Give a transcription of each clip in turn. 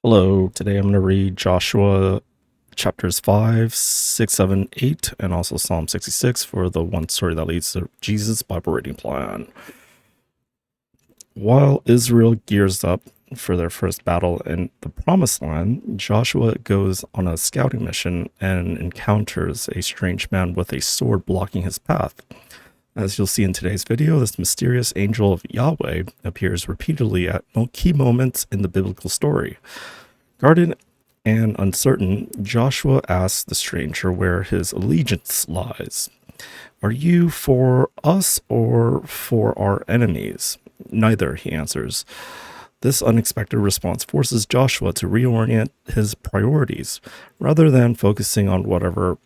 Hello, today I'm going to read Joshua chapters 5, 6, 7, 8, and also Psalm 66 for the one story that leads to Jesus' Bible reading plan. While Israel gears up for their first battle in the Promised Land, Joshua goes on a scouting mission and encounters a strange man with a sword blocking his path. As you'll see in today's video, this mysterious angel of Yahweh appears repeatedly at key moments in the biblical story. Guarded and uncertain, Joshua asks the stranger where his allegiance lies. Are you for us or for our enemies? Neither, he answers. This unexpected response forces Joshua to reorient his priorities. Rather than focusing on whether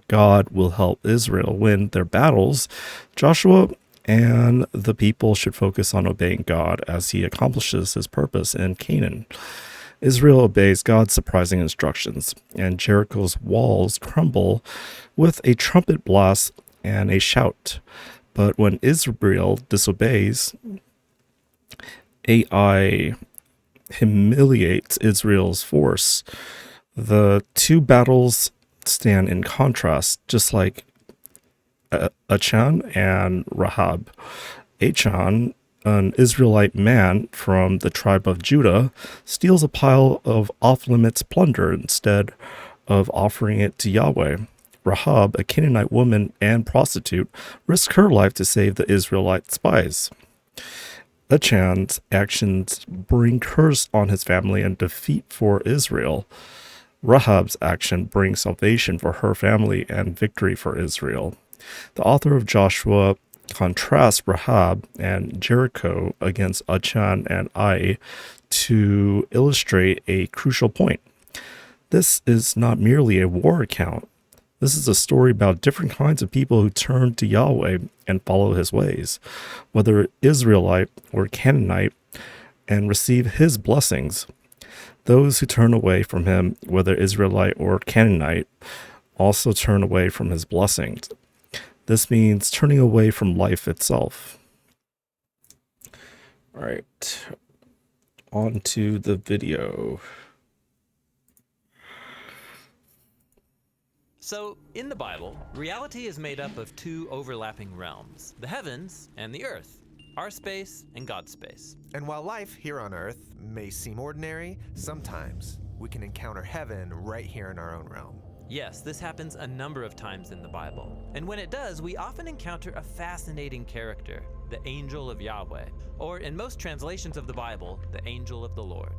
God will help Israel win their battles, Joshua and the people should focus on obeying God as he accomplishes his purpose in Canaan. Israel obeys God's surprising instructions, and Jericho's walls crumble with a trumpet blast and a shout. But when Israel disobeys, Ai humiliates Israel's force. The two battles stand in contrast, just like Achan and Rahab. Achan, an Israelite man from the tribe of Judah, steals a pile of off-limits plunder instead of offering it to Yahweh. Rahab, a Canaanite woman and prostitute, risks her life to save the Israelite spies. Achan's actions bring curse on his family and defeat for Israel. Rahab's action brings salvation for her family and victory for Israel. The author of Joshua contrasts Rahab and Jericho against Achan and Ai to illustrate a crucial point. This is not merely a war account. This is a story about different kinds of people who turn to Yahweh and follow his ways, whether Israelite or Canaanite, and receive his blessings. Those who turn away from him, whether Israelite or Canaanite, also turn away from his blessings. This means turning away from life itself. All right, on to the video. So, in the Bible, reality is made up of two overlapping realms, the heavens and the earth, our space and God's space. And while life here on Earth may seem ordinary, sometimes we can encounter heaven right here in our own realm. Yes, this happens a number of times in the Bible. And when it does, we often encounter a fascinating character, the angel of Yahweh, or in most translations of the Bible, the angel of the Lord.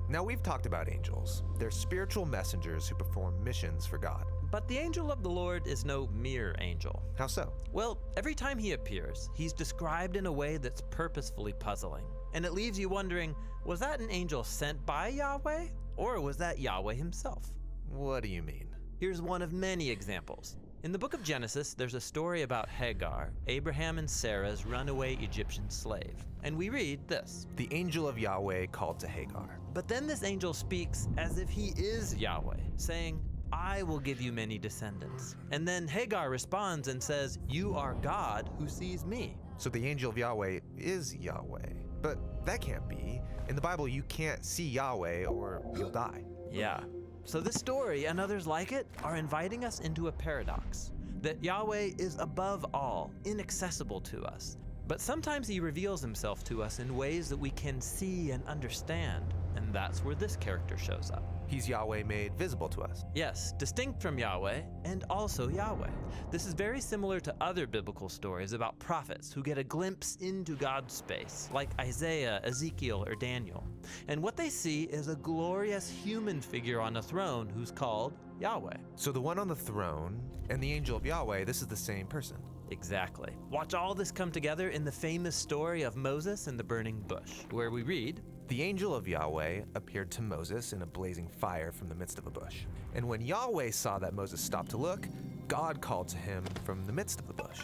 Now, we've talked about angels. They're spiritual messengers who perform missions for God. But the angel of the Lord is no mere angel. How so? Well, every time he appears, he's described in a way that's purposefully puzzling. And it leaves you wondering, was that an angel sent by Yahweh? Or was that Yahweh himself? What do you mean? Here's one of many examples. In the book of Genesis, there's a story about Hagar, Abraham and Sarah's runaway Egyptian slave. And we read this. The angel of Yahweh called to Hagar. But then this angel speaks as if he is Yahweh, saying, I will give you many descendants. And then Hagar responds and says, you are God who sees me. So the angel of Yahweh is Yahweh. But that can't be. In the Bible, you can't see Yahweh or you'll die. Yeah. So this story and others like it are inviting us into a paradox, that Yahweh is above all, inaccessible to us. But sometimes he reveals himself to us in ways that we can see and understand, and that's where this character shows up. He's Yahweh made visible to us. Yes, distinct from Yahweh and also Yahweh. This is very similar to other biblical stories about prophets who get a glimpse into God's space, like Isaiah, Ezekiel, or Daniel. And what they see is a glorious human figure on a throne who's called Yahweh. So the one on the throne and the angel of Yahweh, this is the same person. Exactly. Watch all this come together in the famous story of Moses and the burning bush, where we read, The angel of Yahweh appeared to Moses in a blazing fire from the midst of a bush. And when Yahweh saw that Moses stopped to look, God called to him from the midst of the bush.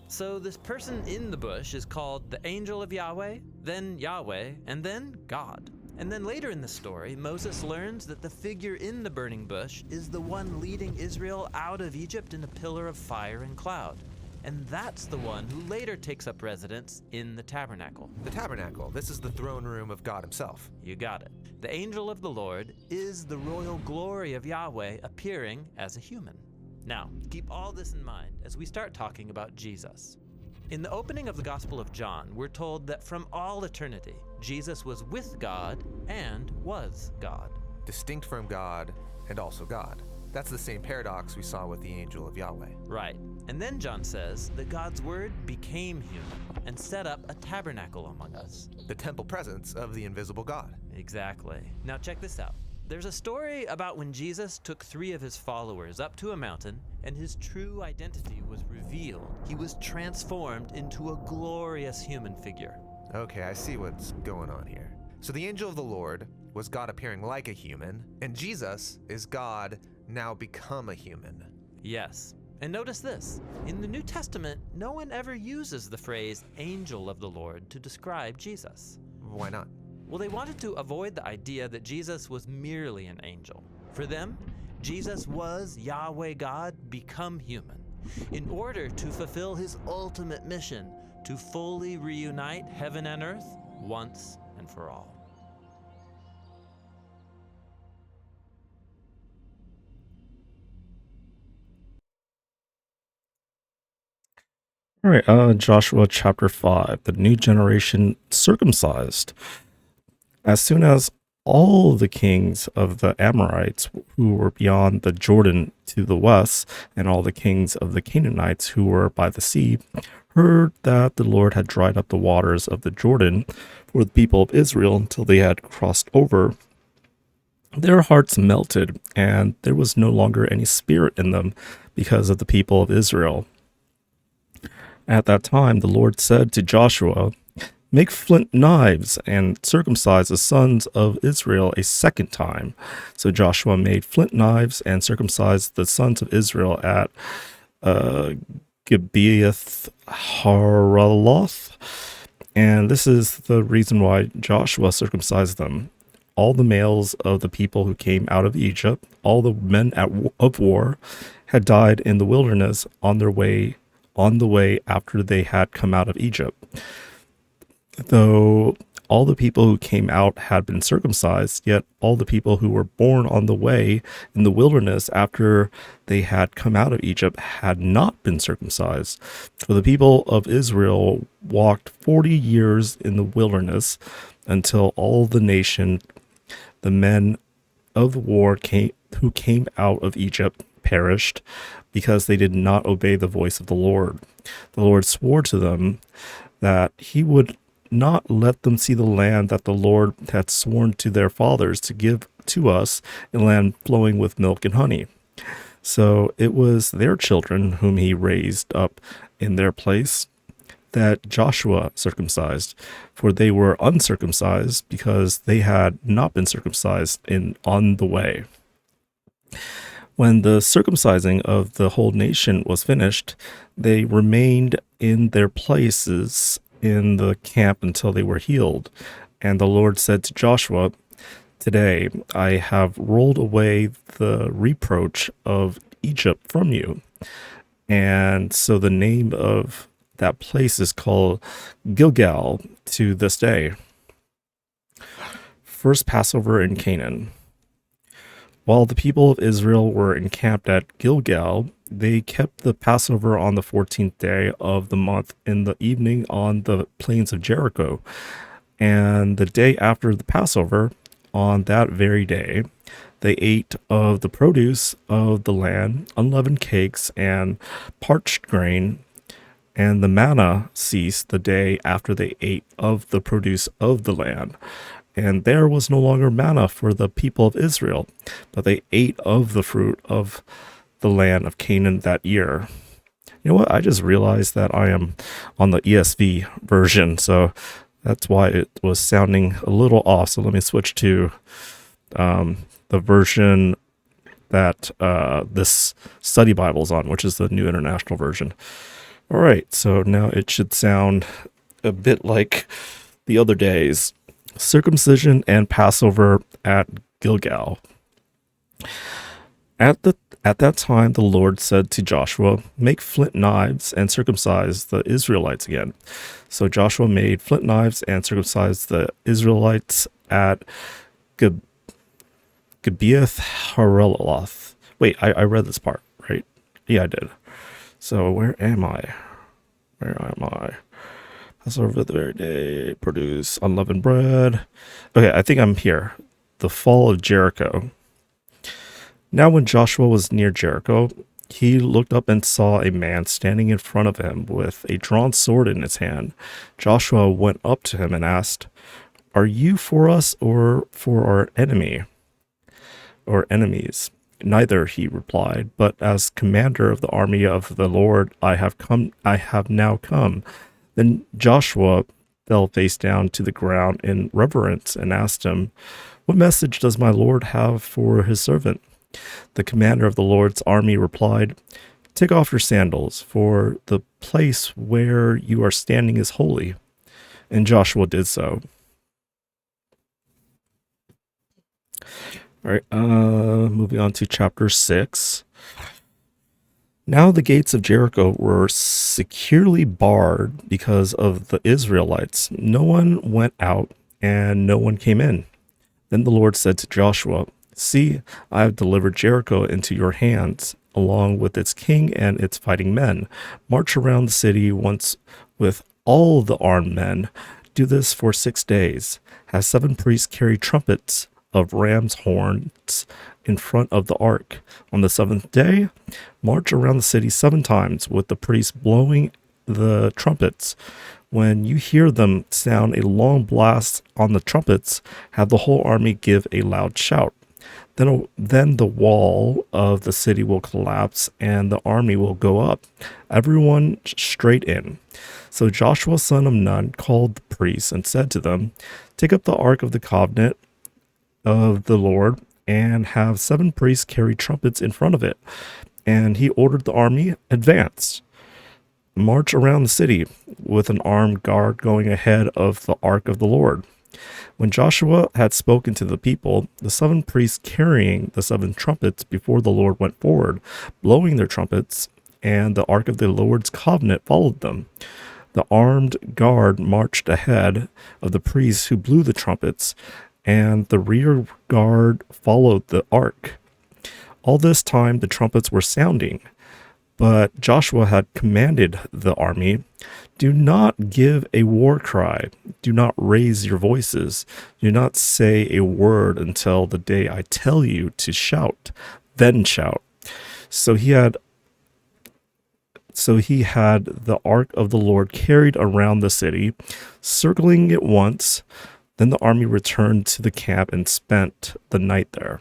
So this person in the bush is called the angel of Yahweh, then Yahweh, and then God. And then later in the story, Moses learns that the figure in the burning bush is the one leading Israel out of Egypt in a pillar of fire and cloud. and that's the one who later takes up residence in the tabernacle. The tabernacle, this is the throne room of God himself. You got it. The angel of the Lord is the royal glory of Yahweh appearing as a human. Now, keep all this in mind as we start talking about Jesus. In the opening of the Gospel of John, we're told that from all eternity, Jesus was with God and was God. Distinct from God and also God. That's the same paradox we saw with the angel of Yahweh. Right. And then John says that God's word became human and set up a tabernacle among us. The temple presence of the invisible God. Exactly. Now check this out. There's a story about when Jesus took 3 of his followers up to a mountain and his true identity was revealed. He was transformed into a glorious human figure. Okay, I see what's going on here. So the angel of the Lord was God appearing like a human, and Jesus is God now become a human. Yes. And notice this. In the New Testament, no one ever uses the phrase angel of the Lord to describe Jesus. Why not? Well, they wanted to avoid the idea that Jesus was merely an angel. For them, Jesus was Yahweh God become human in order to fulfill his ultimate mission to fully reunite heaven and earth once and for all. All right, Joshua chapter 5, the new generation circumcised. As soon as all the kings of the Amorites who were beyond the Jordan to the west, and all the kings of the Canaanites who were by the sea, heard that the Lord had dried up the waters of the Jordan for the people of Israel until they had crossed over, their hearts melted, and there was no longer any spirit in them because of the people of Israel. At that time, the Lord said to Joshua, "Make flint knives and circumcise the sons of Israel a second time." So Joshua made flint knives and circumcised the sons of Israel at Gibeath Haraloth. And this is the reason why Joshua circumcised them. All the males of the people who came out of Egypt, all the men of war, had died in the wilderness on the way after they had come out of Egypt. Though all the people who came out had been circumcised, yet all the people who were born on the way in the wilderness after they had come out of Egypt had not been circumcised. For the people of Israel walked 40 years in the wilderness until all the nation, the men of war who came out of Egypt, perished because they did not obey the voice of the Lord. The Lord swore to them that he would not let them see the land that the Lord had sworn to their fathers to give to us, a land flowing with milk and honey. So it was their children whom he raised up in their place that Joshua circumcised, for they were uncircumcised because they had not been circumcised on the way. When the circumcising of the whole nation was finished, they remained in their places in the camp until they were healed. And the Lord said to Joshua, "Today I have rolled away the reproach of Egypt from you." And so the name of that place is called Gilgal to this day. First Passover in Canaan. While the people of Israel were encamped at Gilgal, they kept the Passover on the 14th day of the month in the evening on the plains of Jericho. And the day after the Passover, on that very day, they ate of the produce of the land, unleavened cakes and parched grain, and the manna ceased the day after they ate of the produce of the land. And there was no longer manna for the people of Israel, but they ate of the fruit of the land of Canaan that year. You know what? I just realized that I am on the ESV version, so that's why it was sounding a little off. So let me switch to the version that this study Bible is on, which is the New International Version. All right, so now it should sound a bit like the other days. Circumcision and Passover at Gilgal. At At that time, the Lord said to Joshua, "Make flint knives and circumcise the Israelites again." So Joshua made flint knives and circumcised the Israelites at Gib- Gibeath Haraloth. Wait, I read this part, right? Yeah, I did. So where am I? Where am I? Passover the very day, produce unleavened bread. Okay, I think I'm here. The fall of Jericho. Now when Joshua was near Jericho, he looked up and saw a man standing in front of him with a drawn sword in his hand. Joshua went up to him and asked, "Are you for us or for our enemy or enemies?" "Neither," he replied, "but as commander of the army of the Lord, I have now come." Then Joshua fell face down to the ground in reverence and asked him, "What message does my Lord have for his servant?" The commander of the Lord's army replied, "Take off your sandals, for the place where you are standing is holy." And Joshua did so. All right, moving on to chapter 6. Now the gates of Jericho were securely barred because of the Israelites. No one went out and no one came in. Then the Lord said to Joshua, "See, I have delivered Jericho into your hands, along with its king and its fighting men. March around the city once with all the armed men. Do this for 6 days. Have 7 priests carry trumpets of ram's horns in front of the ark. On the 7th day, march around the city 7 times with the priests blowing the trumpets. When you hear them sound a long blast on the trumpets, have the whole army give a loud shout. Then the wall of the city will collapse and the army will go up, everyone straight in." So Joshua son of Nun called the priests and said to them, "Take up the ark of the covenant of the Lord and have 7 priests carry trumpets in front of it." And he ordered the army, "Advance. March around the city with an armed guard going ahead of the ark of the Lord." When Joshua had spoken to the people, the 7 priests carrying the 7 trumpets before the Lord went forward, blowing their trumpets, and the ark of the Lord's covenant followed them. The armed guard marched ahead of the priests who blew the trumpets, and the rear guard followed the ark. All this time the trumpets were sounding. But Joshua had commanded the army, "Do not give a war cry. Do not raise your voices. Do not say a word until the day I tell you to shout. Then shout." So he had the ark of the Lord carried around the city, circling it once. Then the army returned to the camp and spent the night there.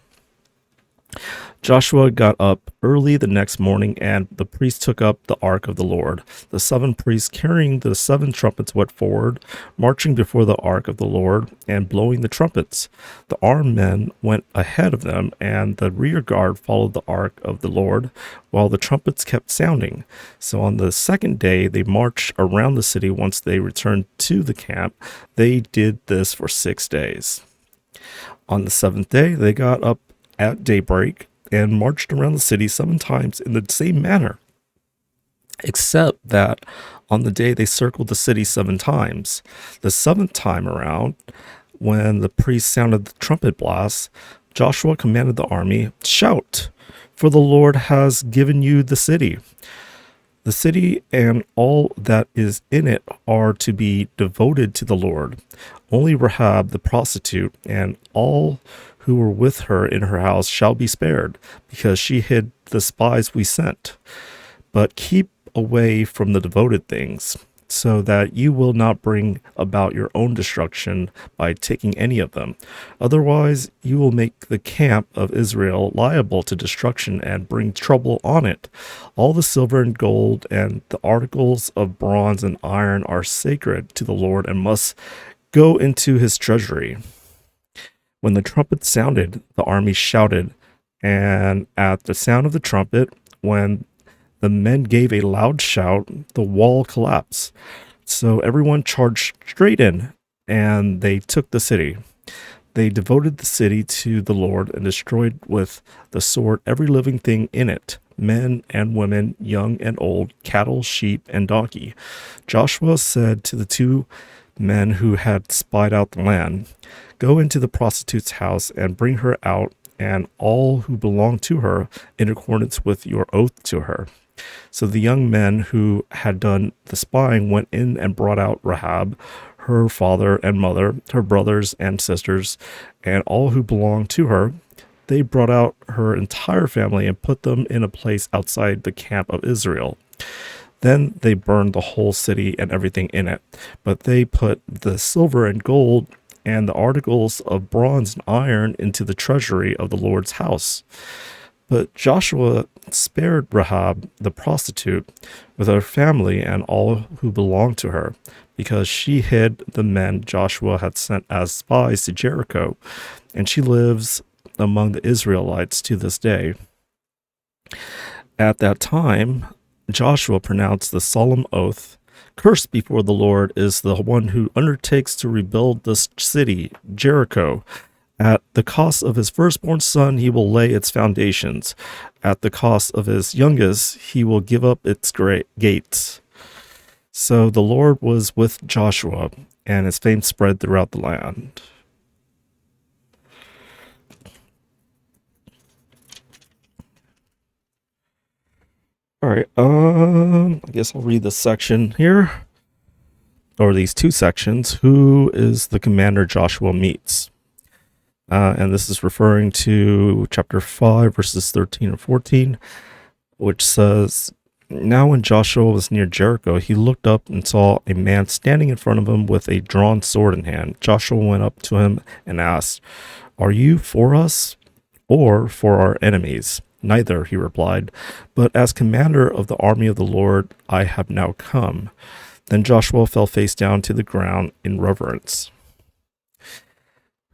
Joshua got up early the next morning, and the priests took up the ark of the Lord. The 7 priests carrying the 7 trumpets went forward, marching before the ark of the Lord and blowing the trumpets. The armed men went ahead of them, and the rear guard followed the ark of the Lord, while the trumpets kept sounding. So on the 2nd day, they marched around the city. Once they returned to the camp, they did this for 6 days. On the 7th day, they got up at daybreak and marched around the city 7 times in the same manner, except that on the day they circled the city 7 times. The 7th time around, when the priest sounded the trumpet blast, Joshua commanded the army, "Shout, for the Lord has given you the city. The city and all that is in it are to be devoted to the Lord. Only Rahab the prostitute and all who were with her in her house shall be spared, because she hid the spies we sent. But keep away from the devoted things, so that you will not bring about your own destruction by taking any of them. Otherwise, you will make the camp of Israel liable to destruction and bring trouble on it. All the silver and gold and the articles of bronze and iron are sacred to the Lord and must go into his treasury." When the trumpet sounded, the army shouted, and at the sound of the trumpet, when the men gave a loud shout, the wall collapsed. So everyone charged straight in, and they took the city. They devoted the city to the Lord and destroyed with the sword every living thing in it, men and women, young and old, cattle, sheep, and donkey. Joshua said to the two men who had spied out the land, "Go into the prostitute's house and bring her out and all who belong to her in accordance with your oath to her." So the young men who had done the spying went in and brought out Rahab, her father and mother, her brothers and sisters, and all who belonged to her. They brought out her entire family and put them in a place outside the camp of Israel. Then they burned the whole city and everything in it, but they put the silver and gold and the articles of bronze and iron into the treasury of the Lord's house. But Joshua spared Rahab the prostitute with her family and all who belonged to her, because she hid the men Joshua had sent as spies to Jericho, and she lives among the Israelites to this day. At that time, Joshua pronounced the solemn oath, "Cursed before the Lord is the one who undertakes to rebuild this city, Jericho. At the cost of his firstborn son, he will lay its foundations. At the cost of his youngest, he will give up its great gates." So the Lord was with Joshua, and his fame spread throughout the land. All right, I guess I'll read this section here, or these two sections. Who is the commander Joshua meets? And this is referring to chapter 5, verses 13 and 14, which says, "Now when Joshua was near Jericho, he looked up and saw a man standing in front of him with a drawn sword in hand. Joshua went up to him and asked, 'Are you for us or for our enemies?' 'Neither,' he replied, 'but as commander of the army of the Lord, I have now come.' Then Joshua fell face down to the ground in reverence."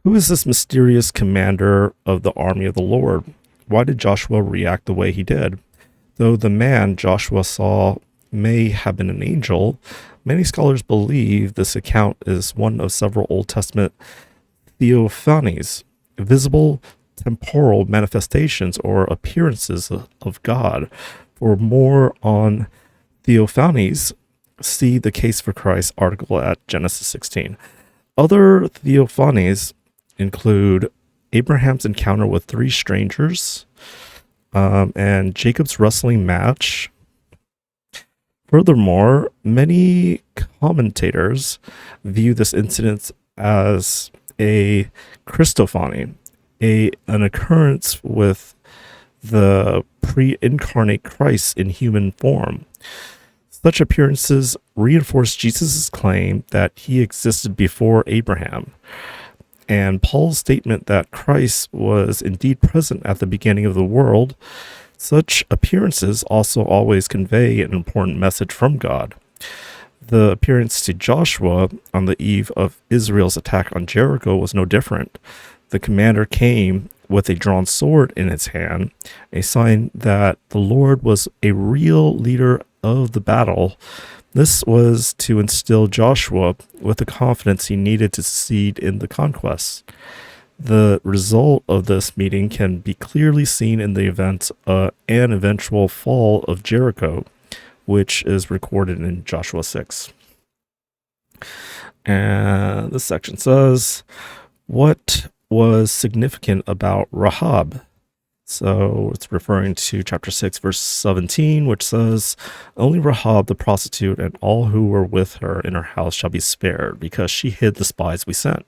Who is this mysterious commander of the army of the Lord? Why did Joshua react the way he did? Though the man Joshua saw may have been an angel, many scholars believe this account is one of several Old Testament theophanies, visible temporal manifestations or appearances of God. For more on theophanies, see the Case for Christ article at Genesis 16. Other theophanies include Abraham's encounter with three strangers, and Jacob's wrestling match. Furthermore, many commentators view this incident as a Christophany, an occurrence with the pre-incarnate Christ in human form. Such appearances reinforce Jesus' claim that he existed before Abraham, and Paul's statement that Christ was indeed present at the beginning of the world. Such appearances also always convey an important message from God. The appearance to Joshua on the eve of Israel's attack on Jericho was no different. The commander came with a drawn sword in his hand, a sign that the Lord was a real leader of the battle. This was to instill Joshua with the confidence he needed to succeed in the conquest. The result of this meeting can be clearly seen in the event and eventual fall of Jericho, which is recorded in Joshua 6. And this section says, what was significant about Rahab? So it's referring to chapter 6, verse 17, which says, "Only Rahab the prostitute and all who were with her in her house shall be spared, because she hid the spies we sent."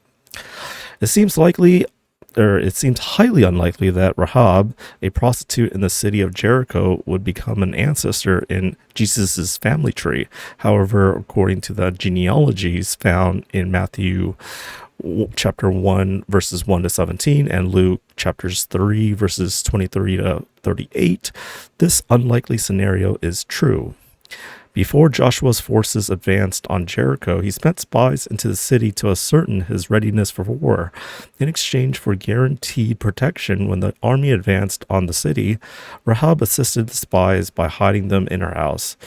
It seems highly unlikely that Rahab, a prostitute in the city of Jericho, would become an ancestor in Jesus' family tree. However, according to the genealogies found in Matthew chapter 1, verses 1 to 17, and Luke chapters 3, verses 23 to 38, this unlikely scenario is true. Before Joshua's forces advanced on Jericho, he sent spies into the city to ascertain his readiness for war. In exchange for guaranteed protection when the army advanced on the city, Rahab assisted the spies by hiding them in her house.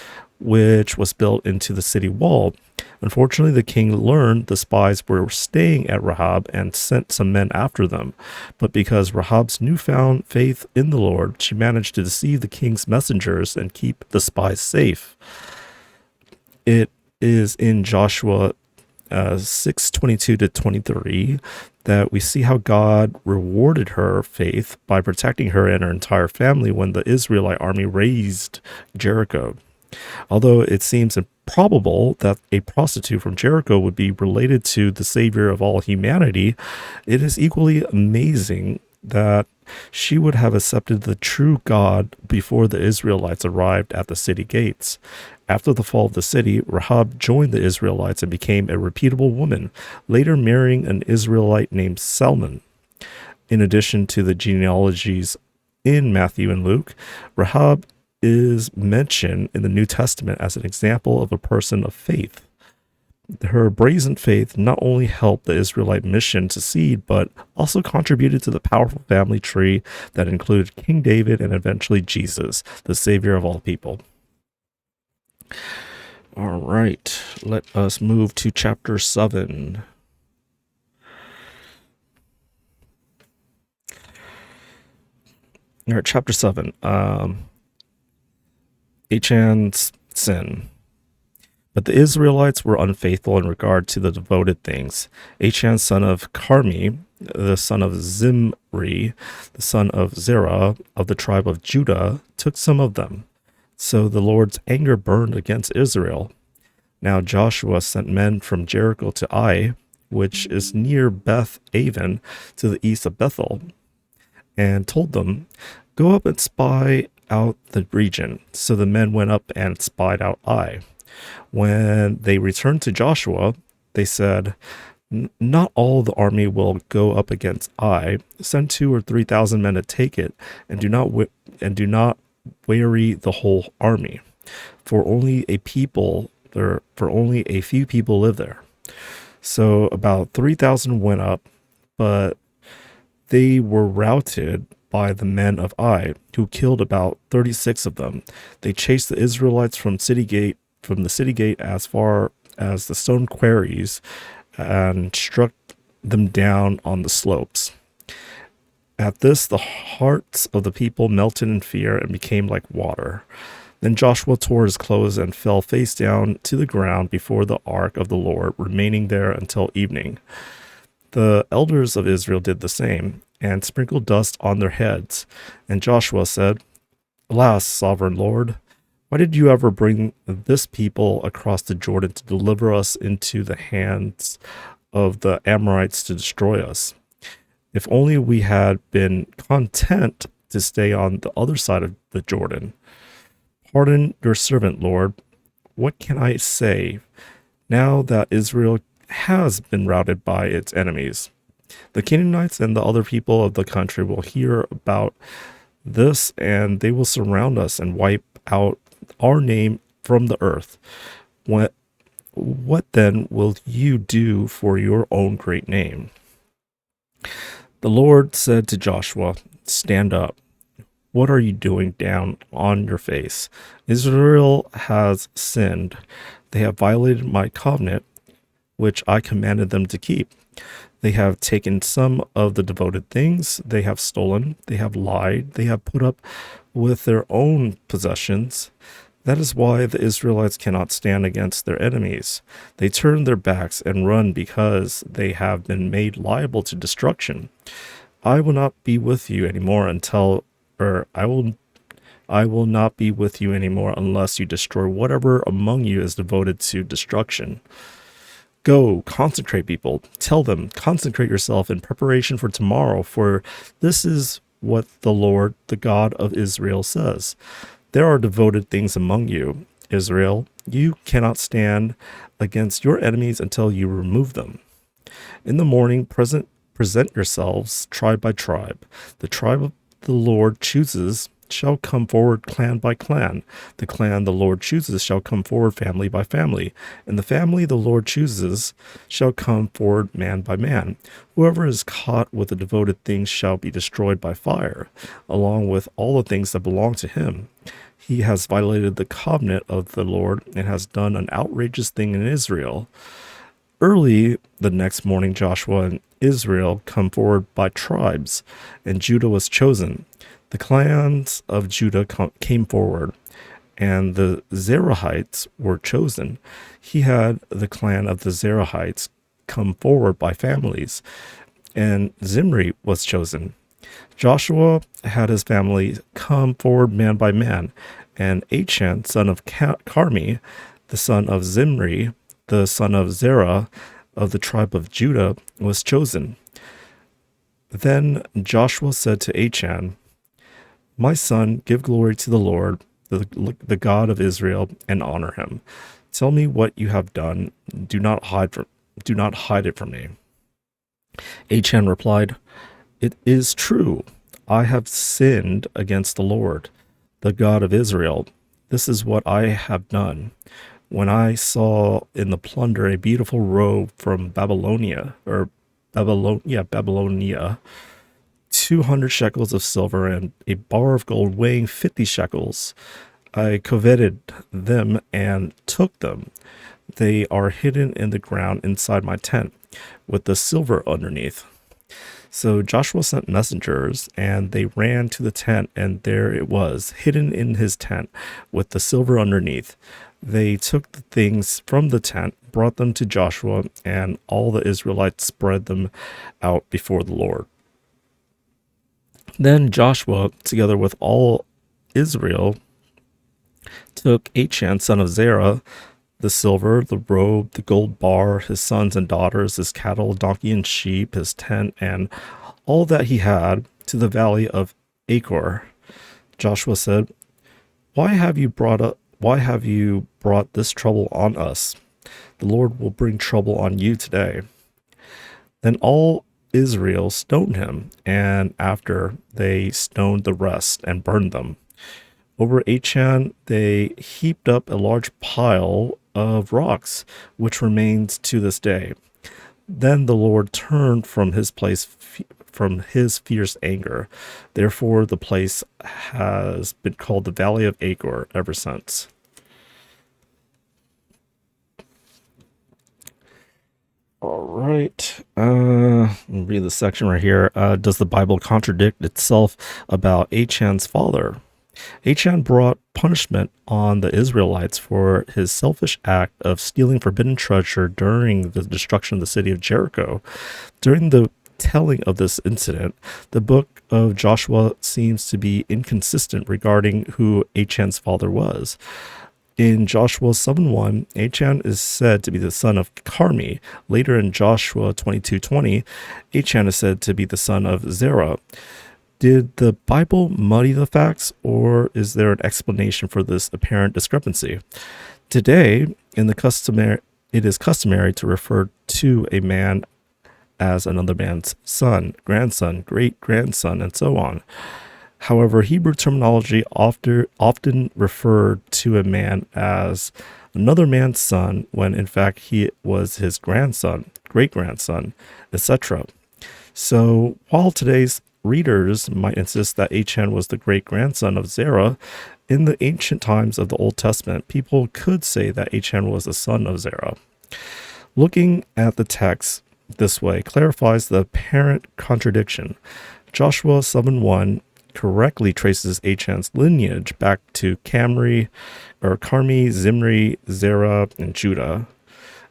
which was built into the city wall. Unfortunately, the king learned the spies were staying at Rahab and sent some men after them. But because Rahab's newfound faith in the Lord, she managed to deceive the king's messengers and keep the spies safe. It is in Joshua 6:22 to 23 that we see how God rewarded her faith by protecting her and her entire family when the Israelite army razed Jericho. Although it seems improbable that a prostitute from Jericho would be related to the Savior of all humanity, it is equally amazing that she would have accepted the true God before the Israelites arrived at the city gates. After the fall of the city, Rahab joined the Israelites and became a reputable woman, later marrying an Israelite named Salmon. In addition to the genealogies in Matthew and Luke, Rahab is mentioned in the New Testament as an example of a person of faith. Her brazen faith not only helped the Israelite mission succeed, but also contributed to the powerful family tree that included King David and eventually Jesus, the Savior of all people. All right, let us move to chapter 7. All right, chapter 7. Achan's sin. But the Israelites were unfaithful in regard to the devoted things. Achan, son of Carmi, the son of Zimri, the son of Zerah, of the tribe of Judah, took some of them. So the Lord's anger burned against Israel. Now Joshua sent men from Jericho to Ai, which is near Beth Aven, to the east of Bethel, and told them, "Go up and spy out the region." So the men went up and spied out Ai. When they returned to Joshua, they said, "Not all the army will go up against Ai. Send 2,000 or 3,000 men to take it, and do not weary the whole army, for only a few people live there." So about 3,000 went up, but they were routed by the men of Ai, who killed about 36 of them. They chased the Israelites from the city gate as far as the stone quarries and struck them down on the slopes. At this, the hearts of the people melted in fear and became like water. Then Joshua tore his clothes and fell face down to the ground before the ark of the Lord, remaining there until evening. The elders of Israel did the same, and sprinkled dust on their heads. And Joshua said, "Alas, sovereign Lord, why did you ever bring this people across the Jordan to deliver us into the hands of the Amorites to destroy us? If only we had been content to stay on the other side of the Jordan. Pardon your servant, Lord. What can I say now that Israel has been routed by its enemies? The Canaanites and the other people of the country will hear about this, and they will surround us and wipe out our name from the earth. What then will you do for your own great name?" The Lord said to Joshua, "Stand up. What are you doing down on your face? Israel has sinned. They have violated my covenant, which I commanded them to keep. They have taken some of the devoted things. They have stolen. They have lied. They have put up with their own possessions. That is why the Israelites cannot stand against their enemies. They turn their backs and run because they have been made liable to destruction. I will not be with you anymore I will not be with you anymore unless you destroy whatever among you is devoted to destruction. Go, consecrate people. Tell them, consecrate yourself in preparation for tomorrow, for this is what the Lord, the God of Israel, says. There are devoted things among you, Israel. You cannot stand against your enemies until you remove them. In the morning, present yourselves tribe by tribe. The tribe the Lord chooses shall come forward clan by clan. The clan the Lord chooses shall come forward family by family. And the family the Lord chooses shall come forward man by man. Whoever is caught with the devoted things shall be destroyed by fire, along with all the things that belong to him. He has violated the covenant of the Lord and has done an outrageous thing in Israel. Early the next morning, Joshua and Israel come forward by tribes, and Judah was chosen. The clans of Judah came forward, and the Zerahites were chosen. He had the clan of the Zerahites come forward by families, and Zimri was chosen. Joshua had his family come forward man by man, and Achan, son of Carmi, the son of Zimri, the son of Zerah, of the tribe of Judah, was chosen. Then Joshua said to Achan, "My son, give glory to the Lord, the God of Israel, and honor him. Tell me what you have done. Do not hide it from me." Achan replied, "It is true. I have sinned against the Lord, the God of Israel. This is what I have done. When I saw in the plunder a beautiful robe from Babylonia, 200 shekels of silver and a bar of gold weighing 50 shekels, I coveted them and took them. They are hidden in the ground inside my tent, with the silver underneath." So Joshua sent messengers, and they ran to the tent, and there it was, hidden in his tent, with the silver underneath. They took the things from the tent, brought them to Joshua, and all the Israelites spread them out before the Lord. Then Joshua, together with all Israel, took Achan, son of Zerah, the silver, the robe, the gold bar, his sons and daughters, his cattle, donkey and sheep, his tent, and all that he had, to the valley of Achor. Joshua said, Why have you brought this trouble on us? The Lord will bring trouble on you today." Then all Israel stoned him, and after they stoned the rest and burned them. Over Achan they heaped up a large pile of rocks, which remains to this day. Then the Lord turned from his fierce anger. Therefore the place has been called the Valley of Achor ever since. All right. I'll read the section right here. Does the Bible contradict itself about Achan's father? Achan brought punishment on the Israelites for his selfish act of stealing forbidden treasure during the destruction of the city of Jericho. During the telling of this incident, the book of Joshua seems to be inconsistent regarding who Achan's father was. In Joshua 7:1, Achan is said to be the son of Carmi. Later in Joshua 22:20, Achan is said to be the son of Zerah. Did the Bible muddy the facts, or is there an explanation for this apparent discrepancy? Today, it is customary to refer to a man as another man's son, grandson, great-grandson, and so on. However, Hebrew terminology often referred to a man as another man's son when in fact he was his grandson, great-grandson, etc. So while today's readers might insist that Achan was the great-grandson of Zerah, in the ancient times of the Old Testament, people could say that Achan was the son of Zerah. Looking at the text this way clarifies the apparent contradiction. Joshua 7:1 correctly traces Achan's lineage back to Carmi, Zimri, Zerah, and Judah.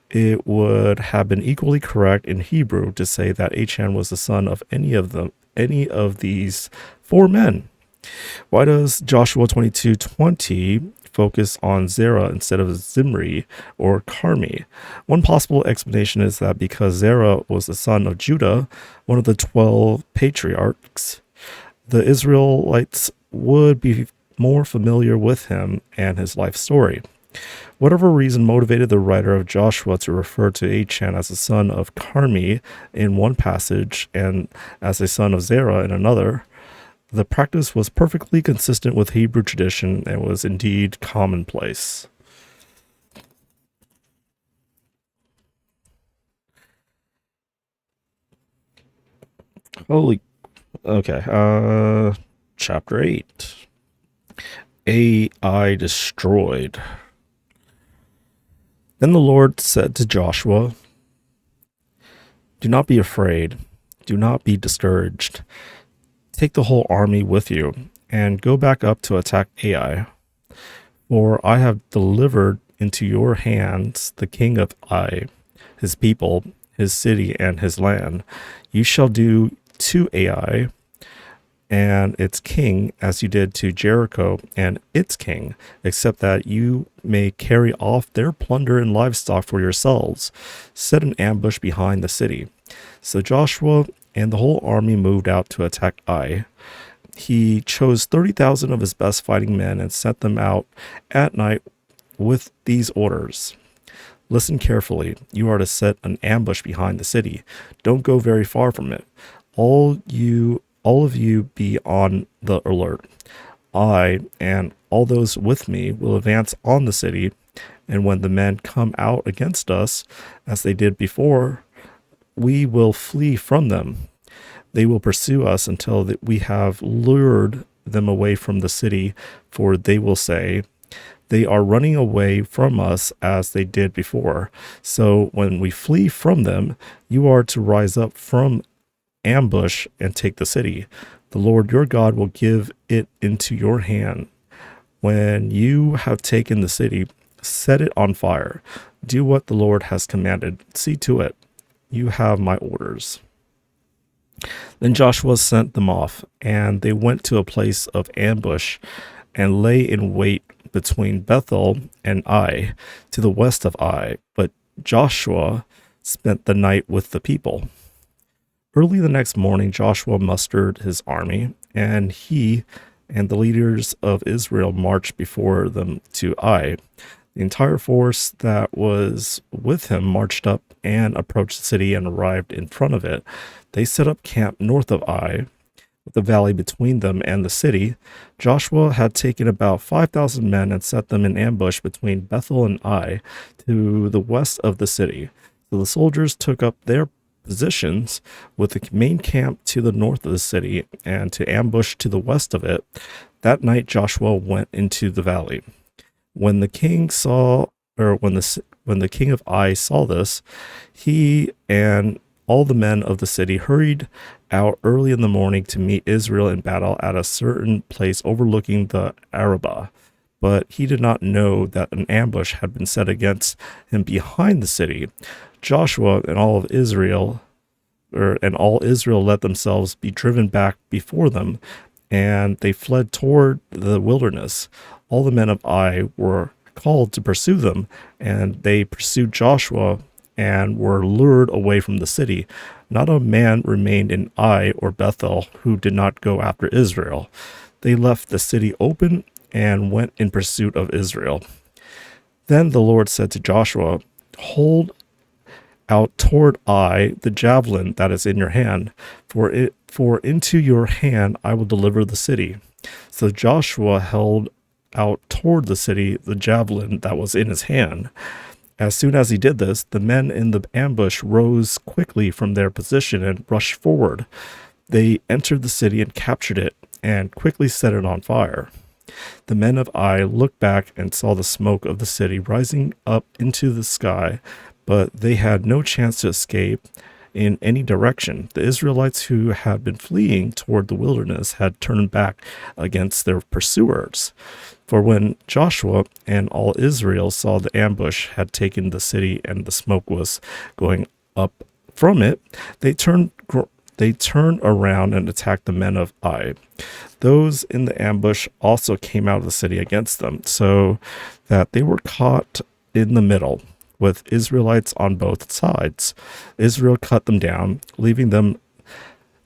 It would have been equally correct in Hebrew to say that Achan was the son of any of these four men. Why does Joshua 22:20 focus on Zerah instead of Zimri or Carmi? One possible explanation is that because Zerah was the son of Judah, one of the 12 patriarchs, the Israelites would be more familiar with him and his life story. Whatever reason motivated the writer of Joshua to refer to Achan as the son of Carmi in one passage and as a son of Zerah in another, the practice was perfectly consistent with Hebrew tradition and was indeed commonplace. Okay, chapter 8. Ai destroyed. Then the Lord said to Joshua, "Do not be afraid. Do not be discouraged. Take the whole army with you and go back up to attack Ai. For I have delivered into your hands the king of Ai, his people, his city, and his land. You shall do to Ai and its king as you did to Jericho and its king, except that you may carry off their plunder and livestock for yourselves. Set an ambush behind the city." So Joshua and the whole army moved out to attack Ai. He chose 30,000 of his best fighting men and sent them out at night with these orders. "Listen carefully. You are to set an ambush behind the city. Don't go very far from it. All of you be on the alert. I and all those with me will advance on the city, and when the men come out against us, as they did before, we will flee from them. They will pursue us until we have lured them away from the city, for they will say, 'They are running away from us as they did before.' So when we flee from them, you are to rise up from ambush and take the city. The Lord your God will give it into your hand. When you have taken the city, set it on fire. Do what the Lord has commanded. See to it. You have my orders." Then Joshua sent them off, and they went to a place of ambush and lay in wait between Bethel and Ai, to the west of Ai. But Joshua spent the night with the people. Early the next morning, Joshua mustered his army, and he and the leaders of Israel marched before them to Ai. The entire force that was with him marched up and approached the city and arrived in front of it. They set up camp north of Ai, with the valley between them and the city. Joshua had taken about 5,000 men and set them in ambush between Bethel and Ai, to the west of the city. So the soldiers took up their positions with the main camp to the north of the city and to ambush to the west of it. That night Joshua went into the valley. When the king of Ai saw this, he and all the men of the city hurried out early in the morning to meet Israel in battle at a certain place overlooking the Arabah. But he did not know that an ambush had been set against him behind the city. Joshua and all Israel let themselves be driven back before them, and they fled toward the wilderness. All the men of Ai were called to pursue them, and they pursued Joshua and were lured away from the city. Not a man remained in Ai or Bethel who did not go after Israel. They left the city open and went in pursuit of Israel. Then the Lord said to Joshua, "Hold out toward Ai the javelin that is in your hand, for into your hand I will deliver the city." So Joshua held out toward the city the javelin that was in his hand. As soon as he did this, the men in the ambush rose quickly from their position and rushed forward. They entered the city and captured it and quickly set it on fire. The men of Ai looked back and saw the smoke of the city rising up into the sky, but they had no chance to escape in any direction. The Israelites who had been fleeing toward the wilderness had turned back against their pursuers. For when Joshua and all Israel saw the ambush had taken the city and the smoke was going up from it, they turned around and attacked the men of Ai. Those in the ambush also came out of the city against them, so that they were caught in the middle, with Israelites on both sides. Israel cut them down, leaving them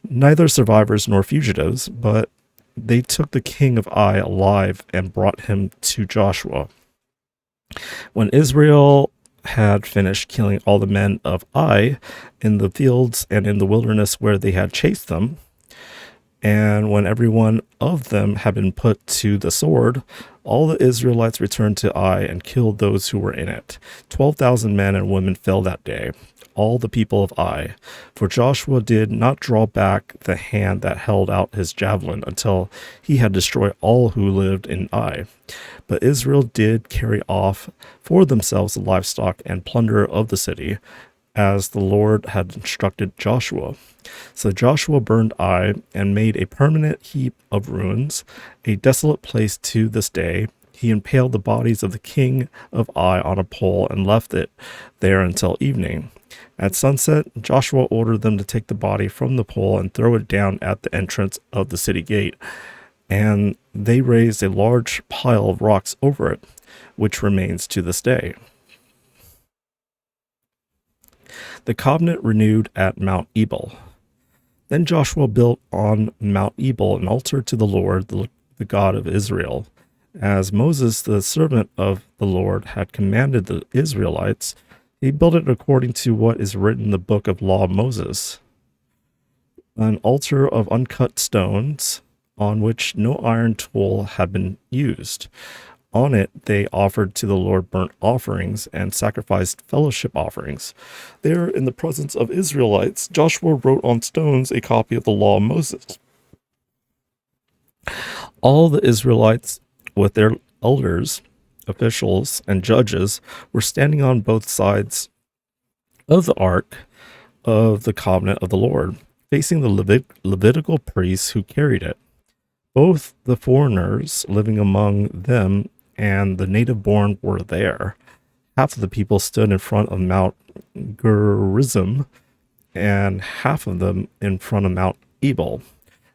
neither survivors nor fugitives, but they took the king of Ai alive and brought him to Joshua. When Israel had finished killing all the men of Ai in the fields and in the wilderness where they had chased them, and when every one of them had been put to the sword, all the Israelites returned to Ai and killed those who were in it. 12,000 men and women fell that day. all the people of Ai. For Joshua did not draw back the hand that held out his javelin until he had destroyed all who lived in Ai. But Israel did carry off for themselves the livestock and plunder of the city, as the Lord had instructed Joshua. So Joshua burned Ai and made a permanent heap of ruins, a desolate place to this day. He impaled the bodies of the king of Ai on a pole and left it there until evening. At sunset, Joshua ordered them to take the body from the pole and throw it down at the entrance of the city gate. And they raised a large pile of rocks over it, which remains to this day. The covenant renewed at Mount Ebal. Then Joshua built on Mount Ebal an altar to the Lord, the God of Israel. As Moses, the servant of the Lord, had commanded the Israelites, he built it according to what is written in the book of law of Moses. An altar of uncut stones, on which no iron tool had been used. On it they offered to the Lord burnt offerings and sacrificed fellowship offerings. There, in the presence of Israelites, Joshua wrote on stones a copy of the law of Moses. All the Israelites, with their elders, officials, and judges, were standing on both sides of the ark of the covenant of the Lord, facing the Levitical priests who carried it. Both the foreigners living among them and the native-born were there. Half of the people stood in front of Mount Gerizim, and half of them in front of Mount Ebal,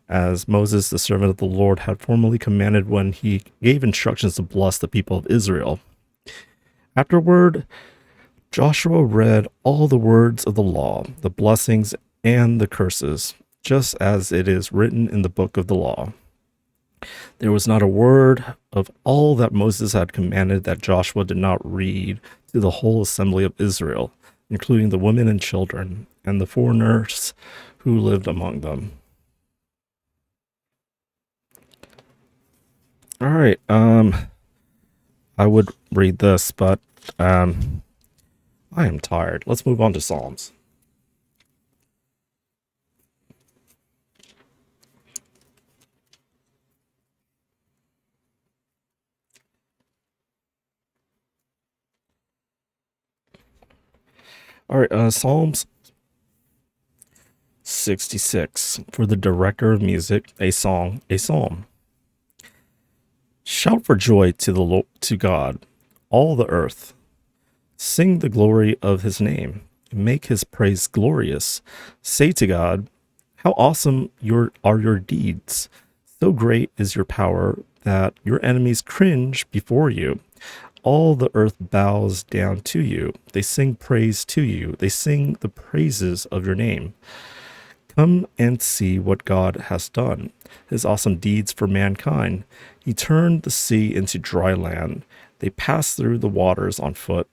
as Moses, the servant of the Lord, had formerly commanded when he gave instructions to bless the people of Israel. Afterward, Joshua read all the words of the law, the blessings and the curses, just as it is written in the book of the law. There was not a word of all that Moses had commanded that Joshua did not read to the whole assembly of Israel, including the women and children, and the foreigners who lived among them. All right, I would read this, but I am tired. Let's move on to Psalms. All right, Psalms 66. For the director of music, a song, a psalm. Shout for joy to God, all the earth. Sing the glory of his name. Make his praise glorious. Say to God, how awesome are your deeds. So great is your power that your enemies cringe before you. All the earth bows down to you. They sing praise to you. They sing the praises of your name. Come and see what God has done, his awesome deeds for mankind. He turned the sea into dry land. They passed through the waters on foot.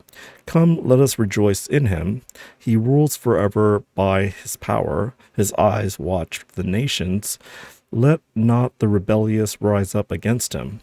Come, let us rejoice in him. He rules forever by his power. His eyes watch the nations. Let not the rebellious rise up against him.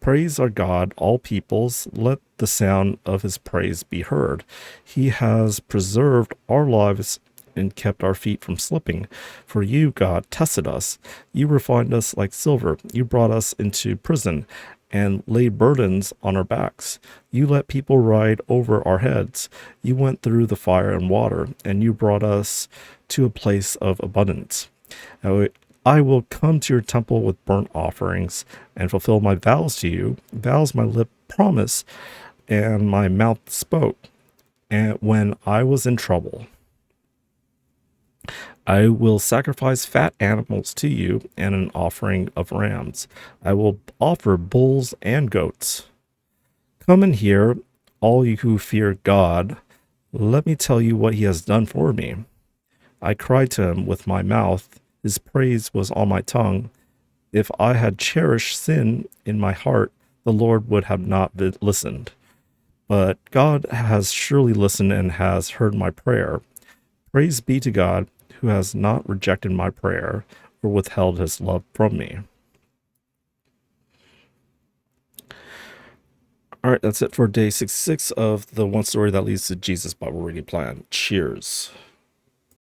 Praise our God, all peoples. Let the sound of his praise be heard. He has preserved our lives and kept our feet from slipping. For you, God, tested us. You refined us like silver. You brought us into prison and laid burdens on our backs. You let people ride over our heads. You went through the fire and water, and you brought us to a place of abundance. I will come to your temple with burnt offerings and fulfill my vows to you, vows my lip promised and my mouth spoke, and when I was in trouble. I will sacrifice fat animals to you and an offering of rams. I will offer bulls and goats. Come and hear, all you who fear God. Let me tell you what he has done for me. I cried to him with my mouth. His praise was on my tongue. If I had cherished sin in my heart, the Lord would have not listened. But God has surely listened and has heard my prayer. Praise be to God, who has not rejected my prayer or withheld his love from me. All right, that's it for day 66 of the one story that leads to Jesus Bible reading plan. Cheers.